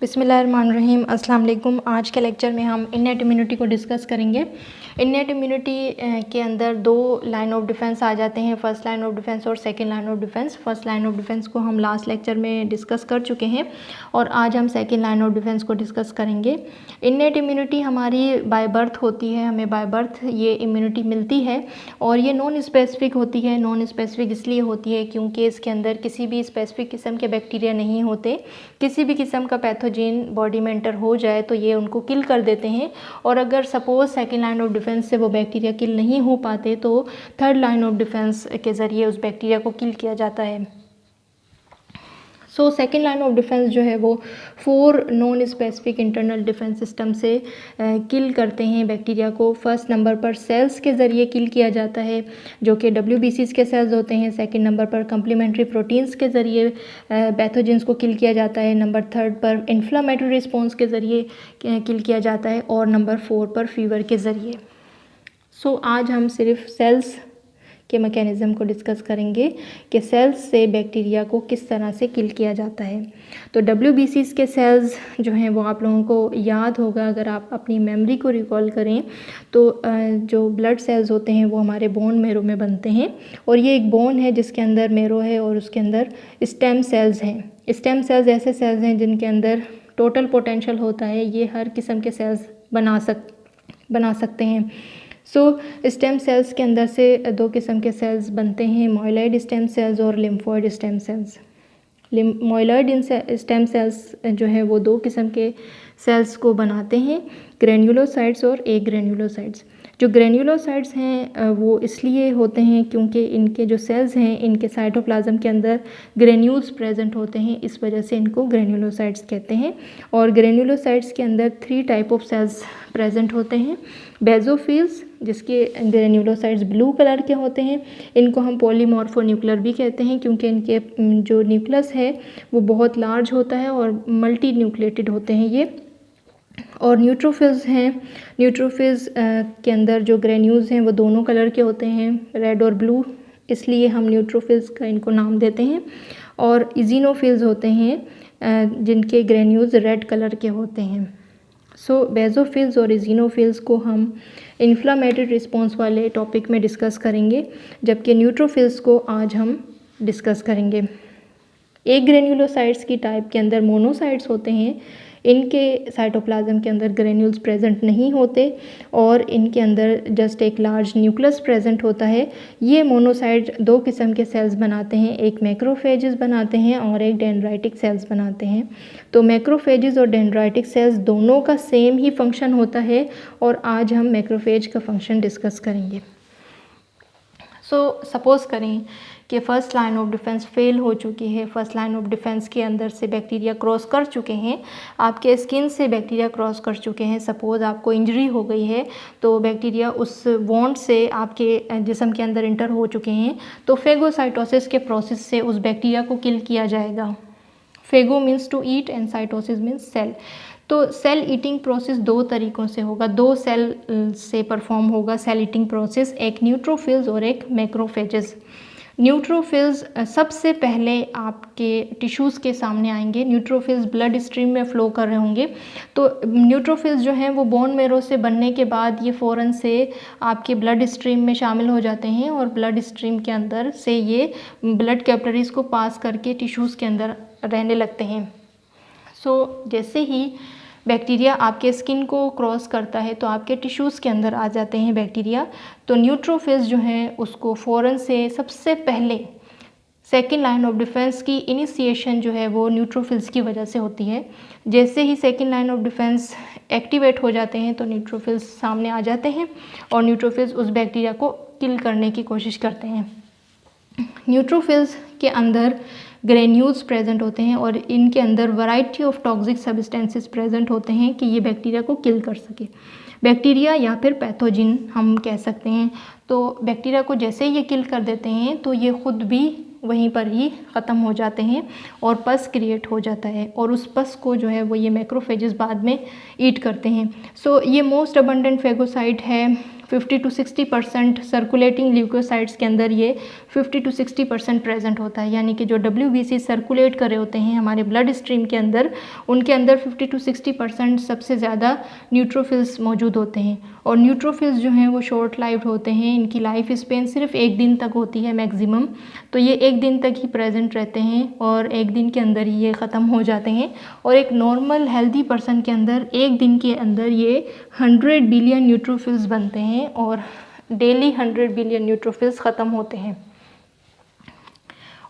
बिस्मिल्लाहिर्रहमानिर्रहीम। अस्सलाम वालेकुम। आज के लेक्चर में हम इन्नेट इम्यूनिटी को डिस्कस करेंगे। इन्नेट इम्यूनिटी के अंदर दो लाइन ऑफ डिफेंस आ जाते हैं, फर्स्ट लाइन ऑफ डिफेंस और second line of defence. First line of defence को हम लास्ट लेक्चर में डिस्कस कर चुके हैं और आज हम सेकंड लाइन ऑफ डिफेंस को डिस्कस करेंगे। इन्नेट इम्यूनिटी हमारी बाय बर्थ होती है, हमें बाय बर्थ ये इम्यूनिटी मिलती है और ये नॉन स्पेसिफिक होती है। नॉन स्पेसिफिक इसलिए होती है क्योंकि इसके अंदर किसी भी स्पेसिफिक किस्म के बैक्टीरिया नहीं होते। किसी भी किस्म का पैथोजन बॉडी में एंटर हो जाए तो ये उनको किल कर देते हैं और अगर suppose second line of defence से वो बैक्टीरिया किल नहीं हो पाते तो थर्ड लाइन ऑफ डिफेंस के ज़रिए उस बैक्टीरिया को किल किया जाता है। सेकेंड लाइन ऑफ डिफेंस जो है वो 4 non specific internal defence system से किल करते हैं बैक्टीरिया को। फर्स्ट नंबर पर सेल्स के ज़रिए किल किया जाता है जो कि WBCs के सेल्स होते हैं। सेकंड नंबर पर कम्प्लीमेंट्री प्रोटीन्स के ज़रिए पैथोजेंस को किल किया जाता है। नंबर 3 पर इन्फ्लामेटरी रिस्पॉन्स के ज़रिए किल किया जाता है और नंबर 4 पर फीवर के ज़रिए। आज हम सिर्फ सेल्स के मैकेनिज़्म को डिस्कस करेंगे कि सेल्स से बैक्टीरिया को किस तरह से किल किया जाता है। तो WBCs के सेल्स जो हैं वो आप लोगों को याद होगा, अगर आप अपनी मेमोरी को रिकॉल करें तो जो ब्लड सेल्स होते हैं वो हमारे बोन मेरो में बनते हैं और ये एक बोन है जिसके अंदर मेरो है और उसके अंदर स्टेम सेल्स हैं। स्टेम सेल्स ऐसे सेल्स हैं जिनके अंदर टोटल पोटेंशियल होता है, ये हर किस्म के सेल्स बना सकते हैं। स्टेम सेल्स के अंदर से 2 किस्म के सेल्स बनते हैं, माइलॉइड स्टेम सेल्स और lymphoid stem cells. Myeloid stem cells जो है वो 2 किस्म के सेल्स को बनाते हैं, ग्रेन्युलोसाइट्स और एग्रेन्युलोसाइट्स। जो ग्रेन्युलोसाइट्स हैं वो इसलिए होते हैं क्योंकि इनके जो सेल्स हैं इनके साइटोप्लाज्म के अंदर ग्रेन्यूल्स प्रेजेंट होते हैं, इस वजह से इनको ग्रेन्युलोसाइट्स कहते हैं। और ग्रेन्युलोसाइट्स के अंदर 3 टाइप ऑफ सेल्स प्रेजेंट होते हैं। बेजोफिल्स जिसके ग्रेन्युलोसाइट्स ब्लू कलर के होते हैं, इनको हम पॉलीमॉर्फोन्यूक्लियर भी कहते हैं क्योंकि इनके जो न्यूक्लियस है वो बहुत लार्ज होता है और मल्टी न्यूक्लिएटेड होते हैं ये। और न्यूट्रोफिल्स हैं, न्यूट्रोफिल्स के अंदर जो ग्रेन्यूल्स हैं वो दोनों कलर के होते हैं, रेड और ब्लू, इसलिए हम न्यूट्रोफिल्स का इनको नाम देते हैं। और इजिनोफिल्स होते हैं जिनके ग्रेन्यूल्स रेड कलर के होते हैं। बेजोफिल्स और इजिनोफिल्स को हम इन्फ्लामेटरी रिस्पॉन्स वाले टॉपिक में डिस्कस करेंगे, जबकि न्यूट्रोफिल्स को आज हम डिस्कस करेंगे। एक ग्रेन्युलोसाइट्स की टाइप के अंदर मोनोसाइट्स होते हैं, इनके साइटोप्लाज्म के अंदर ग्रेन्यूल्स प्रेजेंट नहीं होते और इनके अंदर जस्ट एक लार्ज न्यूक्लियस प्रेजेंट होता है। ये मोनोसाइट 2 किस्म के सेल्स बनाते हैं, एक मैक्रोफेजेस बनाते हैं और एक डेंड्राइटिक सेल्स बनाते हैं। तो मैक्रोफेजेस और डेंड्राइटिक सेल्स दोनों का सेम ही फंक्शन होता है और आज हम मैक्रोफेज का फंक्शन डिस्कस करेंगे। सपोज़ करें कि first line of defence fail हो चुकी है, फ़र्स्ट लाइन ऑफ डिफेंस के अंदर से बैक्टीरिया क्रॉस कर चुके हैं, आपके स्किन से बैक्टीरिया क्रॉस कर चुके हैं। सपोज़ आपको इंजरी हो गई है तो बैक्टीरिया उस वॉन्ड से आपके जिस्म के अंदर इंटर हो चुके हैं, तो फेगोसाइटोसिस के प्रोसेस से उस बैक्टीरिया को किल किया जाएगा। Phago means to eat and cytosis means cell. तो सेल ईटिंग प्रोसेस 2 तरीक़ों से होगा, 2 सेल से परफॉर्म होगा सेल ईटिंग प्रोसेस, एक न्यूट्रोफिल्स और एक मैक्रोफेजेस। न्यूट्रोफिल्स सबसे पहले आपके टिश्यूज़ के सामने आएंगे। न्यूट्रोफिल्स ब्लड स्ट्रीम में फ़्लो कर रहे होंगे, तो न्यूट्रोफिल्स जो हैं वो बोन मेरो से बनने के बाद ये फ़ौरन से आपके ब्लड स्ट्रीम में शामिल हो जाते हैं और ब्लड स्ट्रीम के अंदर से ये ब्लड कैपिलरीज़ को पास करके टिश्यूज़ के अंदर रहने लगते हैं। जैसे ही बैक्टीरिया आपके स्किन को क्रॉस करता है तो आपके टिश्यूज़ के अंदर आ जाते हैं बैक्टीरिया। तो न्यूट्रोफिल्स जो हैं उसको फ़ौरन से सबसे पहले सेकेंड लाइन ऑफ डिफेंस की इनिशिएशन जो है वो न्यूट्रोफिल्स की वजह से होती है। जैसे ही second line of defence activate हो जाते हैं तो न्यूट्रोफिल्स सामने आ जाते हैं और न्यूट्रोफिल्स उस बैक्टीरिया को किल करने की कोशिश करते हैं। न्यूट्रोफिल्स के अंदर ग्रेन्यूल्स प्रेजेंट होते हैं और इनके अंदर variety of toxic substances present होते हैं कि ये बैक्टीरिया को किल कर सके। बैक्टीरिया या फिर पैथोजिन हम कह सकते हैं। तो बैक्टीरिया को जैसे ये किल कर देते हैं तो ये ख़ुद भी वहीं पर ही ख़त्म हो जाते हैं और पस क्रिएट हो जाता है और उस पस को जो है वो ये मैक्रोफेजेस बाद में ईट करते हैं। ये मोस्ट अबंडेंट फेगोसाइट है 50 to 60% सर्कुलेटिंग ल्यूकोसाइट्स के अंदर ये 50 to 60% प्रेजेंट होता है, यानी कि जो WBC सर्कुलेट कर रहे होते हैं हमारे ब्लड स्ट्रीम के अंदर, उनके अंदर 50 to 60% सबसे ज़्यादा न्यूट्रोफिल्स मौजूद होते हैं। और न्यूट्रोफिल्स जो हैं वो शॉर्ट लाइव्ड होते हैं, इनकी लाइफ स्पेन सिर्फ 1 दिन तक होती है मैक्सिमम, तो ये 1 दिन तक ही प्रेजेंट रहते हैं और 1 दिन के अंदर ही ये ख़त्म हो जाते हैं। और एक नॉर्मल हेल्दी पर्सन के अंदर 1 दिन के अंदर ये 100 बिलियन न्यूट्रोफिल्स बनते हैं और डेली 100 बिलियन न्यूट्रोफिल्स ख़त्म होते हैं।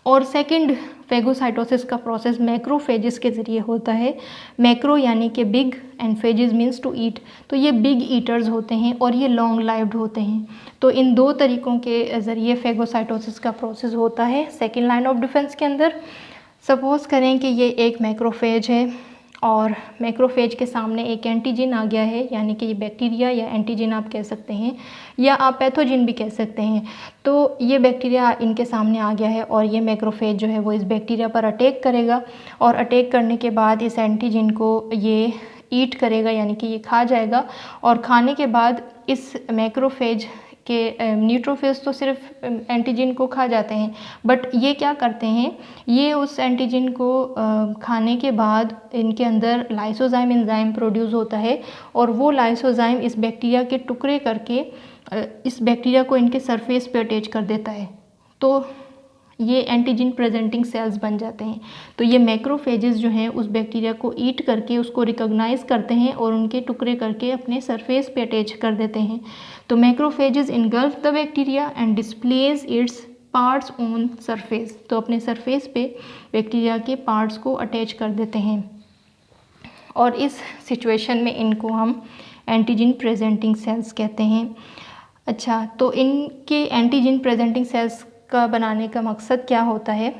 और सेकंड फेगोसाइटोसिस का प्रोसेस मैक्रोफेजेस के ज़रिए होता है। मैक्रो यानी कि big and phages means to eat, तो ये बिग ईटर्स होते हैं और ये लॉन्ग लाइव्ड होते हैं। तो इन 2 तरीक़ों के ज़रिए फेगोसाइटोसिस का प्रोसेस होता है सेकेंड लाइन ऑफ डिफेंस के अंदर। सपोज़ करें कि ये एक मैक्रोफेज है और मैक्रोफेज के सामने एक एंटीजन आ गया है, यानी कि ये बैक्टीरिया या एंटीजन आप कह सकते हैं या आप पैथोजन भी कह सकते हैं। तो ये बैक्टीरिया इनके सामने आ गया है और ये मैक्रोफेज जो है वो इस बैक्टीरिया पर अटैक करेगा और अटैक करने के बाद इस एंटीजन को ये ईट करेगा, यानी कि ये खा जाएगा। और खाने के बाद इस मैक्रोफेज के न्यूट्रोफिल्स तो सिर्फ एंटीजन को खा जाते हैं, बट ये क्या करते हैं, ये उस एंटीजन को खाने के बाद इनके अंदर लाइसोजाइम एंजाइम प्रोड्यूस होता है और वो लाइसोजाइम इस बैक्टीरिया के टुकड़े करके इस बैक्टीरिया को इनके सरफेस पे अटैच कर देता है, तो ये एंटीजन प्रेजेंटिंग सेल्स बन जाते हैं। तो ये मैक्रोफेजेस जो हैं उस बैक्टीरिया को ईट करके उसको रिकॉग्नाइज करते हैं और उनके टुकड़े करके अपने सरफेस पे अटैच कर देते हैं। तो macrophages engulf the bacteria and displays its parts on surface, तो अपने सरफेस पे बैक्टीरिया के पार्ट्स को अटैच कर देते हैं और इस सिचुएशन में इनको हम एंटीजन प्रेजेंटिंग सेल्स कहते हैं। अच्छा, तो इनके एंटीजन प्रेजेंटिंग सेल्स का बनाने का मकसद क्या होता है,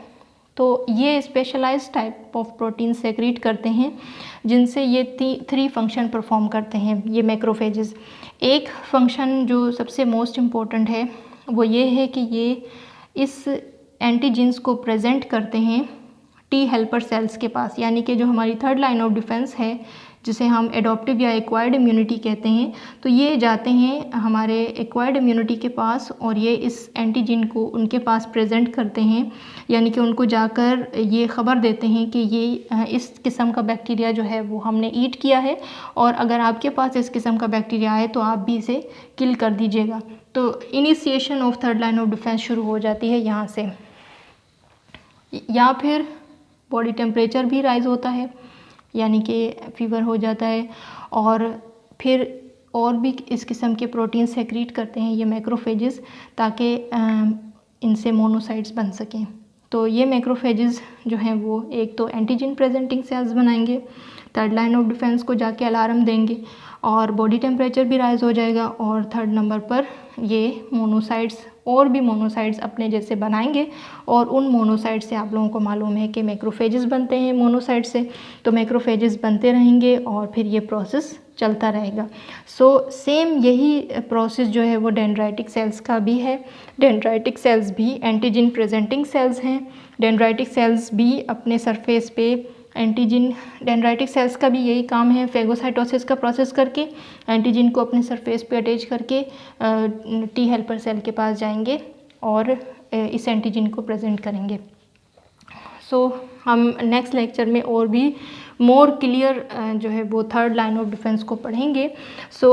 तो ये specialised type of protein secrete करते हैं जिनसे ये 3 फंक्शन परफॉर्म करते हैं ये मैक्रोफेजेस। एक फंक्शन जो सबसे मोस्ट इम्पॉर्टेंट है वो ये है कि ये इस एंटीजेंस को प्रेजेंट करते हैं टी हेल्पर सेल्स के पास, यानी कि जो हमारी थर्ड लाइन ऑफ डिफेंस है जिसे हम एडॉप्टिव या एक्वायर्ड इम्यूनिटी कहते हैं, तो ये जाते हैं हमारे एक्वायर्ड इम्यूनिटी के पास और ये इस एंटीजन को उनके पास प्रेजेंट करते हैं, यानी कि उनको जाकर ये ख़बर देते हैं कि ये इस किस्म का बैक्टीरिया जो है वो हमने ईट किया है और अगर आपके पास इस किस्म का बैक्टीरिया आए तो आप भी इसे किल कर दीजिएगा। तो initiation of third line of defence शुरू हो जाती है यहाँ से। या फिर बॉडी टेम्परेचर भी राइज़ होता है, यानी कि फीवर हो जाता है और फिर और भी इस किस्म के प्रोटीन सेक्रीट करते हैं ये मैक्रोफेजेस ताकि इनसे मोनोसाइट्स बन सकें। तो ये मैक्रोफेजेस जो हैं वो एक तो एंटीजन प्रेजेंटिंग सेल्स बनाएंगे, थर्ड लाइन ऑफ डिफेंस को जाके अलार्म देंगे और बॉडी टेम्परेचर भी राइज़ हो जाएगा और थर्ड नंबर पर ये मोनोसाइट्स और भी मोनोसाइट्स अपने जैसे बनाएंगे और उन मोनोसाइट्स से आप लोगों को मालूम है कि मैक्रोफेजेस बनते हैं मोनोसाइट से, तो मैक्रोफेजेस बनते रहेंगे और फिर ये प्रोसेस चलता रहेगा। सो सेम यही प्रोसेस जो है वो डेंड्राइटिक सेल्स का भी है। डेंड्राइटिक सेल्स भी एंटीजन प्रेजेंटिंग सेल्स हैं। डेंड्राइटिक सेल्स भी अपने सरफेस पे एंटीजन, डेंड्राइटिक सेल्स का भी यही काम है फेगोसाइटोसिस का प्रोसेस करके एंटीजन को अपने सरफेस पे अटैच करके टी हेल्पर सेल के पास जाएंगे और इस एंटीजन को प्रेजेंट करेंगे। सो हम नेक्स्ट लेक्चर में और भी मोर क्लियर जो है वो थर्ड लाइन ऑफ डिफेंस को पढ़ेंगे। सो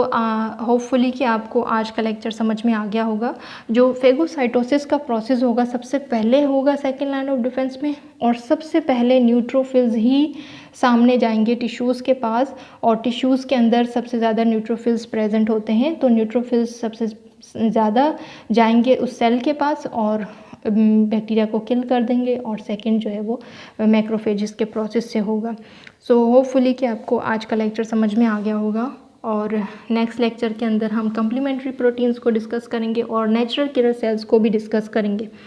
होपफुली कि आपको आज का लेक्चर समझ में आ गया होगा। जो फेगोसाइटोसिस का प्रोसेस होगा सबसे पहले होगा सेकेंड लाइन ऑफ डिफेंस में और सबसे पहले न्यूट्रोफिल्स ही सामने जाएंगे टिश्यूज़ के पास और टिश्यूज़ के अंदर सबसे ज़्यादा न्यूट्रोफिल्स प्रेजेंट होते हैं, तो न्यूट्रोफिल्स सबसे ज़्यादा जाएंगे उस सेल के पास और बैक्टीरिया को किल कर देंगे और सेकंड जो है वो मैक्रोफेजेस के प्रोसेस से होगा। सो होपफुली कि आपको आज का लेक्चर समझ में आ गया होगा और नेक्स्ट लेक्चर के अंदर हम कम्प्लीमेंट्री प्रोटीन्स को डिस्कस करेंगे और नेचुरल किलर सेल्स को भी डिस्कस करेंगे।